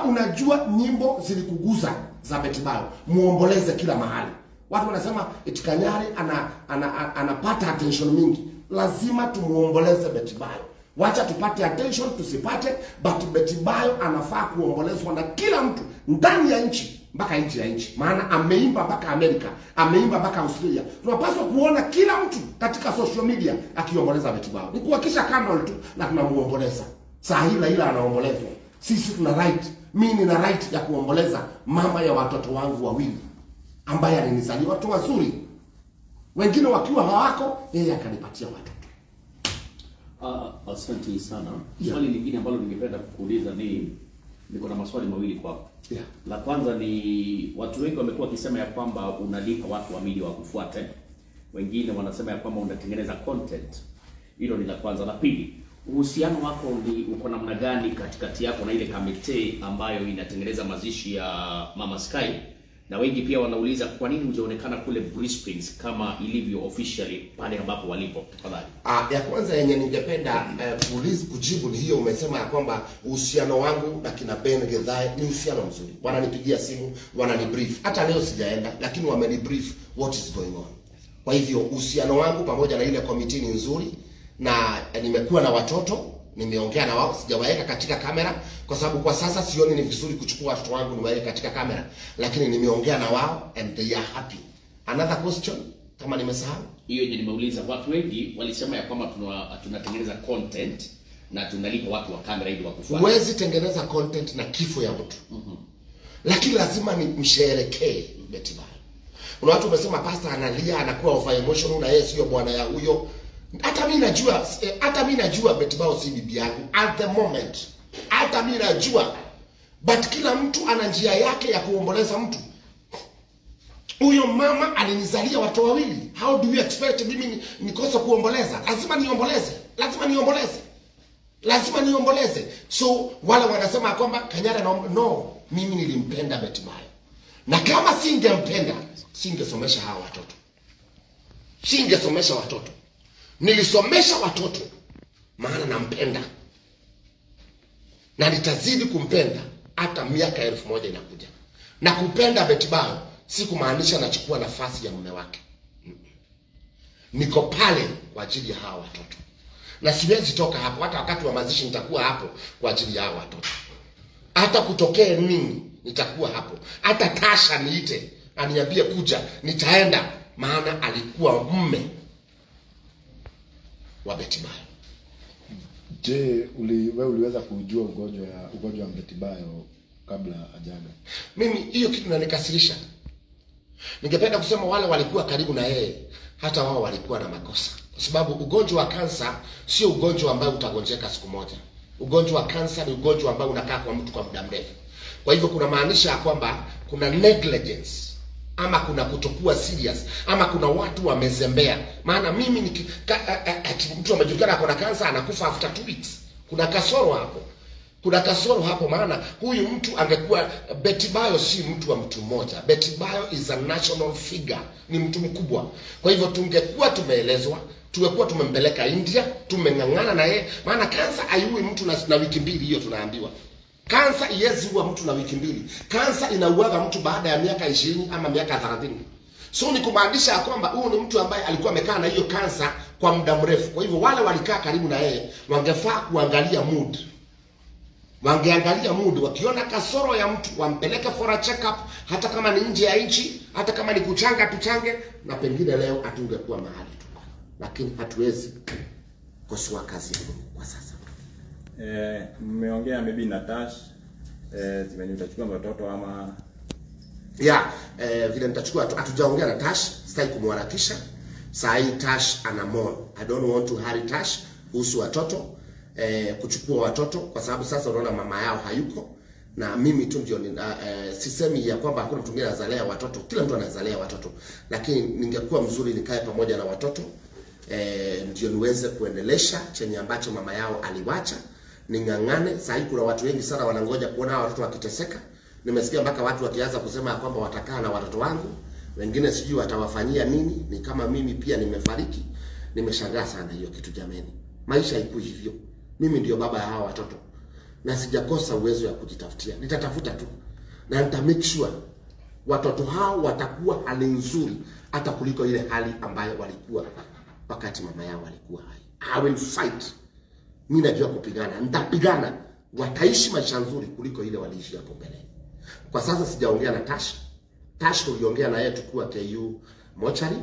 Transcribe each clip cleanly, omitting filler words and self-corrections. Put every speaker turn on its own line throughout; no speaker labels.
unajua nyimbo zilikuguza za Betty Bayo, muomboleze kila mahali. Watu wanasema eti Kanyari anapata attention mingi. Lazima tumuomboleze Betty Bayo. Wacha tupate attention tusipate, but Betty Bayo anafaa kuombolezwa na kila mtu ndani ya nchi mpaka nje ya nchi. Maana ameimba mpaka Amerika, ameimba mpaka Australia. Tunapaswa kuona kila mtu katika social media akiomboleza Betty Bayo. Ni kuhakisha candle tu na tunamuomboleza. Saa hii ila anaombolezwa. Sisi tuna right, mimi nina right ya kuomboleza mama ya watoto wangu wawili ambaye alinizalia watu wazuri. Wengine wakiwa hawako, yeye akanipatia watoto.
Asante sana. Swali lingine ambalo ningependa kukuuliza niko na maswali mawili kwako. La kwanza ni watu wengi wamekuwa wakisema ya kwamba unalipa watu wa media wakufuate. Wengine wanasema ya kwamba unatengeneza content. Hilo ni la kwanza. La pili, uhusiano wako uko namna gani katikati yako na ile kamite ambayo inatengeneza mazishi ya Mama Sky? Na wengi pia wanauliza kwa nini hujaonekana kule Brisbane kama ilivyo officially pale ambapo walipo, tafadhali.
Ya kwanza yenye ningependa kujibu ni hiyo umesema ya kwamba uhusiano wangu na kina Ben Gedhai ni uhusiano mzuri. Wananipigia simu, wananibrief. Hata leo sijaenda lakini wamenibrief what is going on. Kwa hivyo uhusiano wangu pamoja na ile committee ni nzuri, na nimekuwa na watoto, nimeongea na wao, sijawaeka katika kamera kwa sababu kwa sasa sioni ni vizuri kuchukua watoto wangu niwaeke katika kamera, lakini nimeongea na wao and they are happy. Another question kama nimesahau?
Hiyo je, nimeuliza. Watu wengi walisema ya kwamba tunatengeneza content na tunalipa watu wa kamera ili wakufuate.
Huwezi tengeneza content na kifo ya mtu. Lakini lazima ni msherekee Betty Bayo. Kuna watu wamesema pastor analia, anakuwa over emotional na yeye sio bwana ya huyo. Hata mimi najua Betty Bayo si bibi yangu at the moment. Hata mimi najua. But kila mtu ana njia yake ya kuomboleza mtu. Huyo mama alinizalia watoto wawili. How do you expect mimi nikosa kuomboleza? Lazima niomboleze. Lazima niomboleze. So wale wanasema kwamba Kanyari no, mimi nilimpenda Betty Bayo. Na kama singempenda, singesomesha hawa watoto. Nilisomesha watoto maana nampenda. Na nitazidi kumpenda hata miaka 1000 inakuja. Na kupenda Betty Bayo si kumaanisha nachukua nafasi ya mume wake. Niko pale kwa ajili ya hawa watoto. Na siwezi toka hapo, hata wakati wa mazishi nitakuwa hapo kwa ajili ya hawa watoto. Hata kutokee nini nitakuwa hapo. Hata Tasha niite aniambie kuja, nitaenda, maana alikuwa mume wa Betty Bayo.
Je, wewe uliweza kujua ugonjwa wa Betty Bayo kabla hajaga?
Mimi hiyo kitu inanikasirisha. Ningependa kusema wale walikuwa karibu na yeye, hata wao walikuwa na makosa. Kwa sababu ugonjwa wa kansa sio ugonjwa ambao utagonjeka siku moja. Ugonjwa wa kansa ni ugonjwa ambao unakaa kwa mtu kwa muda mrefu. Kwa hivyo kuna maanisha kwamba kuna negligence, ama kuna kutokuwa serious, ama kuna watu wamezembea. Maana mimi mtu amejulikana ako na kansa anakufa after 2 weeks. Kuna kasoro hapo. Maana huyu mtu angekuwa, Betty Bayo si mtu wa mtu mmoja. Betty Bayo is a national figure, ni mtu mkubwa. Kwa hivyo tungekuwa tumeelezwa, tungekuwa tumempeleka India, tumengangana na yeye. Maana kansa haiui mtu na wiki 2, hiyo tunaambiwa. Kansa iwezi huwa mtu na wiki 2. Kansa inauaga mtu baada ya miaka 20 ama miaka 30. So ni kumaanisha kwamba huyu ni mtu ambaye alikuwa amekaa na hiyo kansa kwa muda mrefu. Kwa hivyo wale walikaa karibu na yeye wangefaa kuangalia mood. Wangeangalia mood, wakiona kasoro ya mtu wampeleke for a check up, hata kama ni nje ya nchi, hata kama ni kuchanga tuchange, na pengine leo hatungekuwa mahali tuko. Lakini hatuwezi kosoa kazi kwa sasa.
Mmeongea maybe na Tash zimeni utachukua watoto ama
vile nitachukua, hatujaongea na Tash, sitaki kumharakisha. Saa hii Tash ana more. I don't want to hurry Tash kuhusu watoto, kuchukua watoto kwa sababu sasa unaona mama yao hayuko, na mimi tu ndio sisemi ya kwamba hakuna mtu mwingine anazalea watoto, kila mtu anazalea watoto, lakini ningekuwa mzuri nikae pamoja na watoto ndio niweze kuendelesha chenye ambacho mama yao aliwacha. Ningangane. Sasa kuna watu wengi sana wanangoja kuona watoto wakiteseka. Nimesikia mpaka watu wakianza kusema kwamba watakaa na watoto wangu, wengine sijui watawafanyia nini. Ni kama mimi pia nimefariki. Nimeshangaa sana hiyo kitu jameni. Maisha iko hivyo. Mimi ndio baba ya hawa watoto. na sijakosa uwezo ya kujitafutia. Nitatafuta tu na nita make sure watoto hao watakuwa hali nzuri hata kuliko ile hali ambayo walikuwa wakati mama yao alikuwa hai. I will fight. Mimi najua kupigana, nitapigana. Wataishi maisha nzuri kuliko ile waliishi hapo mbele. Kwa sasa sijaongea na Tash. Tash tuliongea na yeye tukua KU mochari.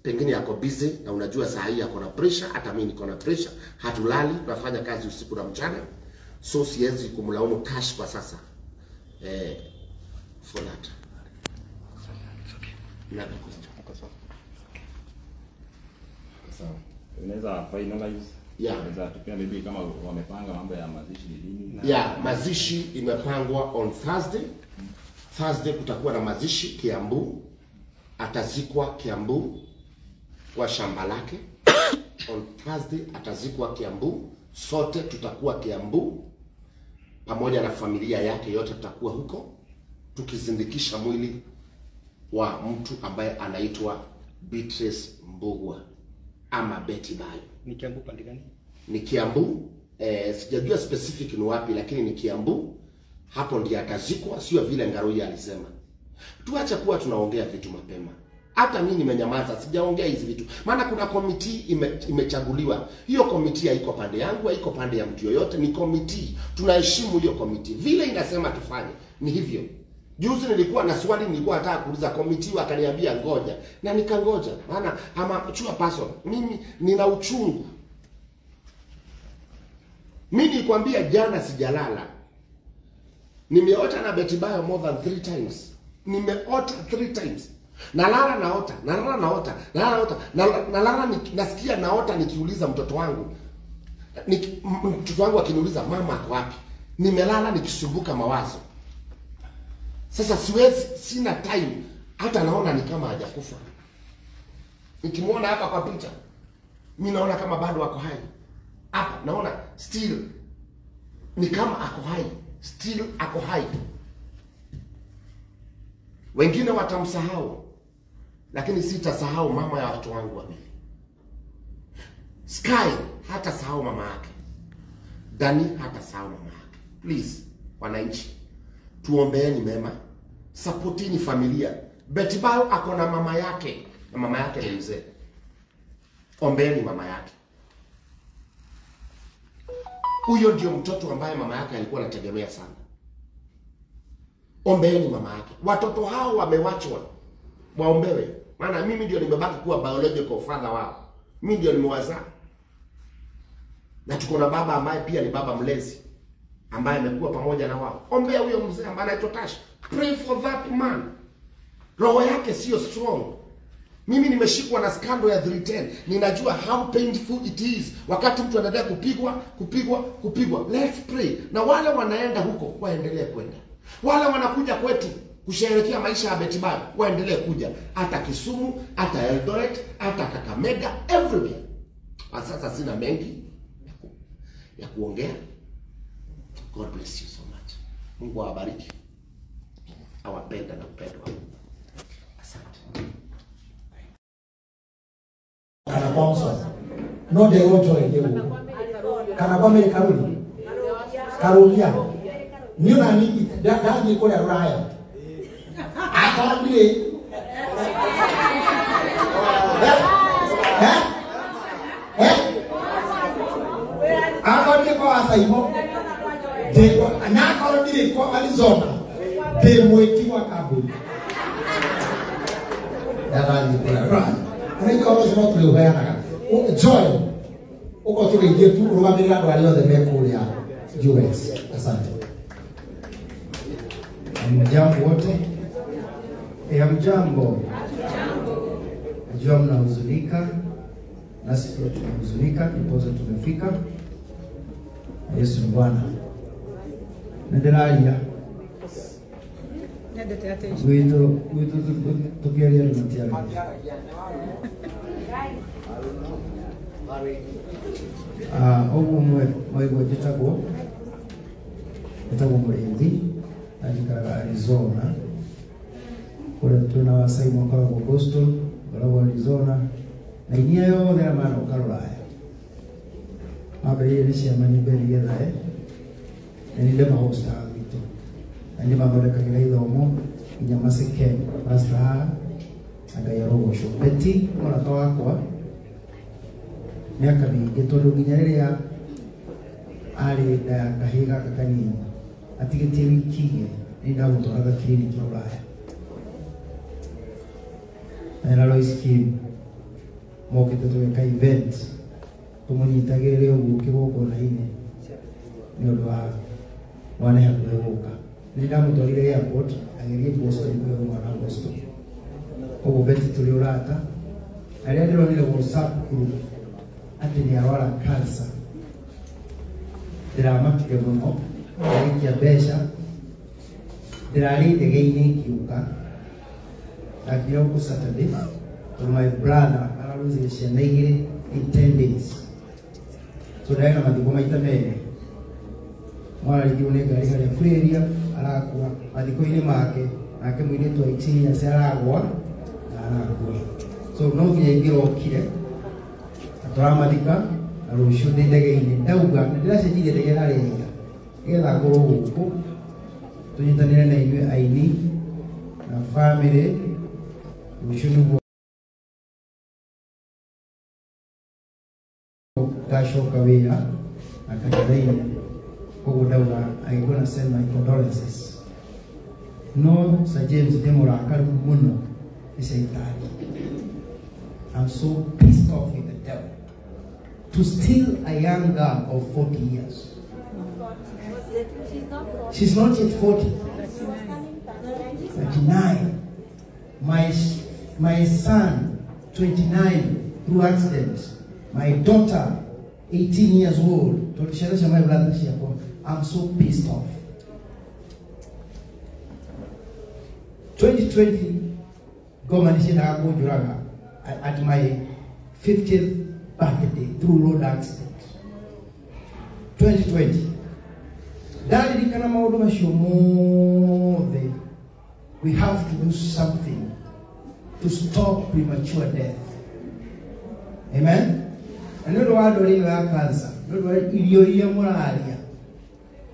Pengine yako busy na unajua saa hii yako na pressure, hata mimi niko na pressure. Hatulali, tunafanya kazi usiku na mchana. So siwezi kumlaumu Tash kwa sasa. For that. Another question.
Sawa.
Unaweza finalize?
Yeah.
Unaweza tupia maybe kama wamepanga mambo ya mazishi ni lini?
Yeah, mazishi imepangwa on Thursday. Thursday kutakuwa na mazishi Kiambu. Atazikwa Kiambu kwa shamba lake. On Thursday atazikwa Kiambu. Sote tutakuwa Kiambu pamoja na familia yake yote tutakuwa huko tukizindikisha mwili wa mtu ambaye anaitwa Beatrice Mbugua ama Betty Bayo.
Ni Kiambu pande gani?
Ni Kiambu, sijajua specific ni wapi lakini ni Kiambu. Hapo ndiye atazikwa, sio vile Ngaroi alisema. Tuache kuwa tunaongea vitu mapema. Hata mimi nimenyamaza, sijaongea hizi vitu. Maana kuna committee imechaguliwa. Hiyo committee haiko pande yangu, haiko pande ya mtu yoyote, ni committee. Tunaheshimu hiyo committee. Vile inasema tufanye, ni hivyo. Juzi nilikuwa na swali nilikuwa nataka kuuliza committee wakaniambia ngoja na nikangoja. Maana ama chua person, mimi nina uchungu. Mimi nilikwambia jana sijalala. Nimeota na Betty Bayo more than 3 times. Nimeota 3 times. Nalala naota, nalala naota, nalala naota, nalala nasikia naota nikiuliza mtoto wangu. Mtoto wangu akiniuliza mama ako wapi? Nimelala nikisumbuka mawazo. Sasa siwezi, sina time. Hata naona ni kama hajakufa. Nikimuona hapa kwa picha, mimi naona kama bado ako hai. Hapa naona still ni kama ako hai, still ako hai. Wengine watamsahau, lakini sitasahau mama ya watoto wangu wawili. Sky hata sahau mama yake. Dani hata sahau mama yake. Please, wananchi, tuombeeni mema. Supportini familia. Betty Bayo ako na mama yake. Na mama yake ni mzee. Ombeeni mama yake. Huyo ndio mtoto ambaye mama yake alikuwa anategemea sana. Ombeeni mama yake. Watoto hao wamewachwa. Waombewe. Maana mimi ndio nimebaki kuwa biological father wao. Mimi ndio nimewazaa. Na tuko na baba ambaye pia ni baba mlezi ambaye amekuwa pamoja na wao. Ombea huyo mzee ambaye anaitwa Tash. Pray for that man. Roho yake sio strong. Mimi nimeshikwa na scandal ya 310. Ninajua how painful it is wakati mtu anaendelea kupigwa. Let's pray. Na wale wanaenda huko waendelee kwenda. Wale wanakuja kwetu kusherehekea maisha ya Betty Bayo waendelee kuja. Hata Kisumu, hata Eldoret, hata Kakamega, everywhere. Sasa sina mengi ya kuongea. God bless you so much. Mungu awabariki. Awapenda na upendo wangu. Asante.
Kana kwamso. No de wojo ngewu. Kana kwame karuni. Karulia. Niona nini dadi kule Raya. Akabile. Akabile kwa asaimo. Deko anakabile kwa Arizona. Demwetiwa kabuli. Dadi kule Raya. Ani kama sema tulihoyana. Joy. Uko tuliingia tu rugamirira ndo alio the mekuli ya US. Asante.
Hamjambo wote. Hamjambo. Najua mnahuzunika. Nasi pia tunahuzunika, ndiposa tumefika. Yesu ni Bwana. Ndelalia. Wito tukialia lumatiari. Ogu mwego jitagwo. Jitagwo Murenzi. Ajikaraga Arizona. Kule tuna wasai mwaka wa Boston, kwa Arizona. Na inia yothe amana ukaroraya. Mabe yeye ni cia mani beri gethae. ni ndema hosta wito andi mabora kagira ithomo inya masike pastor agayaro sho beti mora to akwa miaka mingi tondu nginya riria ari da kahiga kakani atigite wiki ni ndagutwaraga kliniki Ruraya na Lois Kim mokete tuweka event tumunyitagire uguo kigoko na ine ni undu wa mwana ya kueguka ni ndamutwarire airport agirie Boston kwa mwana Boston uguo beti tuli urata aria ndironire WhatsApp group ati ni arwara cancer ndiramakire muno arikia besha ndirarite geini kiuka akio ku Saturday to my brother araruzi ciana igiri in 10 days so ndaina mathiko maita mere mwana lione gari ya Freria arakua mathiko-ini make nake mwiritu wa 18 years aragwa na arakua so no nginya ingirokire atwaramathika na rucio ndi ndege-ini ndauga ndiracenjirie ndege na rĩnga getha ngorwo gũkũ tunyitanĩre na inyuĩ aini na family rucio nĩguo ngacoka wĩra na kanitha-inĩ koguo ndauga I gonna send my condolences no Sir James ndĩ mũrakaru mũno nĩ Shaitani. I'm so pissed off with the devil to steal a young girl of 40 years. She's not yet 40. 39. My son, 29, through accident. My daughter, 18 years old. I'm so pissed off. 2020, at my 50th birthday through road accident. 2020. We have to do something to stop premature death. Amen? And no one will have cancer. No one will moralia.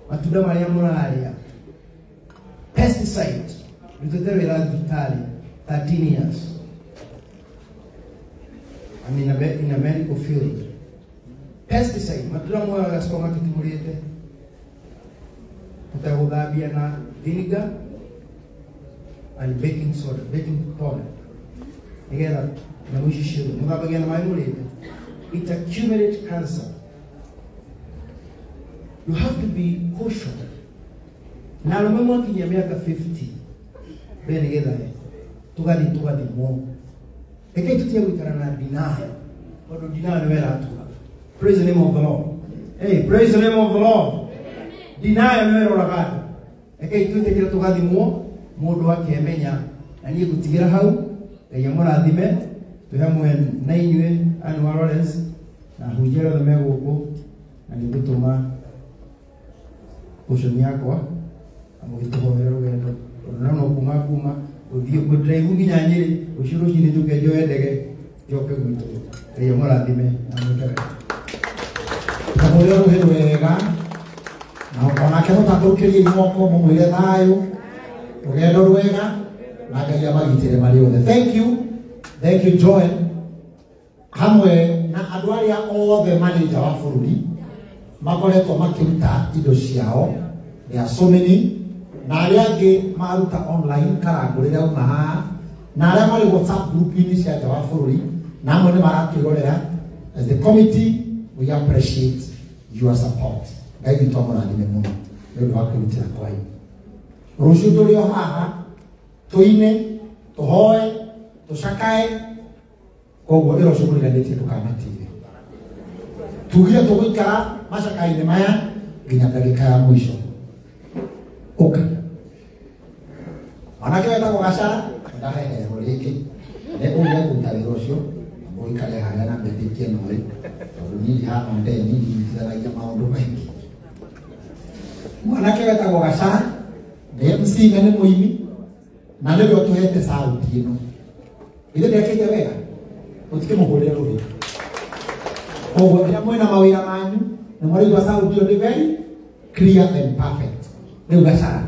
Matunda maria moralia. Pesticide. Vitali 13 years. I'm in a medical field. Pesticide. Matunda moya gasoma kitimuriete. Utagudabia na vinegar and baking soda, baking powder. Together, it accumulates cancer. You have to be cautious. Now, remember, in America 50, then together, tugadi more. Again, to tell we cannot deny, or to deny the way. Praise the name of the Lord. Hey, praise the name of the Lord. Deny the way of God. Again, to tell tugadi more. Mundu akemenya na niĩ gũtigĩra hau Ngai amũrathime twĩ hamwe na inyuĩ anu wa Lawrence na hunjia othe me gũkũ na nĩ ngũtũma ũcũni yakwa amũgĩtũhoera rũgendo no kuma ũthiĩ gũdraivu nginya Nyĩrĩ rũciũ rũcinĩ njũke njoe ndege njoke gwitũ Ngai amũrathime na mũtare
kamũrĩa rũhĩ wega na onake mũtatũkĩrie moko mũmwĩre thayũ rugendo rwega na Ngai amagitĩre marĩ othe. Thank you Joel hamwe na andũ arĩa othe marĩ nja wa bũrũri makoretwo makĩruta indo ciao. There are so many na arĩa angĩ maruta online karangũrĩre uma haha na arĩa marĩ WhatsApp group-inĩ cia nja wa bũrũri na amwe nĩ maratwĩrorera. As the committee we appreciate your support. Ngai witũ amũrathime mũno nĩ ũndũ wa kwĩrutĩra kwanyu. Rũciũ tũrĩ o haha tũine tũhoe tũcakae koguo wĩra ũcio mũriganĩtie ndũkanatire. Tugire tũgũikara macakainĩ maya nginya ndagĩka ya mũico. Ũka mwanake wetagwo Gacara ndaheherwo rĩngĩ nĩũrĩa kũruta wĩra ũcio mũikare harĩa na mbĩtĩkie nũĩ tondũ niĩ haha ndĩ nyitithanagia maũndũ maingĩ. Mwanake wetagwo Gacara nĩ MC na nĩ mũini na nĩwe ũtũhete sauti ĩno. Ithe ndekĩte wega ũtikĩmũhũrĩre rũhĩ. Koguo rĩrĩa mwĩna mawĩra manyu na mwaigua sauti ĩyo nĩ very clear and perfect. Rĩu gacara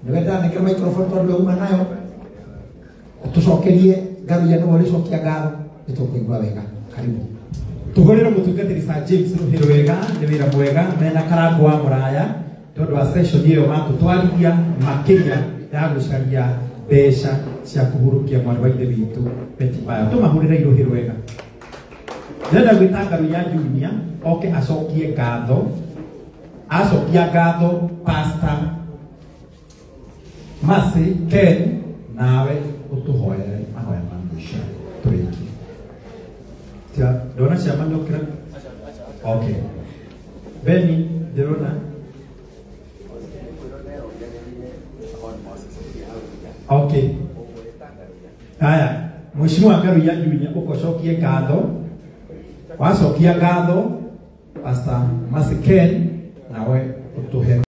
nĩwenda nĩkĩra microphone tondũ uma nayo tucokerie ngaru ya no ricokia ngaro nĩtũkũigua wega. Karibu tũhũrĩre mũtungatĩri Sir James Ruhĩrũ wega nĩ wĩra mwega mena karango wa mũraya tondũ wa session ĩyo matũtwarithia makĩria ya gũcaria mbeca cia kũhurũkia mwana wa ithe witũ Betty Bayo. Tũmahũrĩre Ruhĩrũ wega. Nenda gwĩta ngaru ya Junior oke acokie ngatho, acokia ngatho Pastor Mercy Ken nawe ũtũhoere mahoya ma mũico tũrĩkie. Ndona ciama nyokĩra. Okay. Beni, ndĩrona. Okay. Haya, mheshimiwa ngaru ya Junior ũkocokie ngatho. Wacokia ngatho Pastor Mercy Ken nawe ũtũhe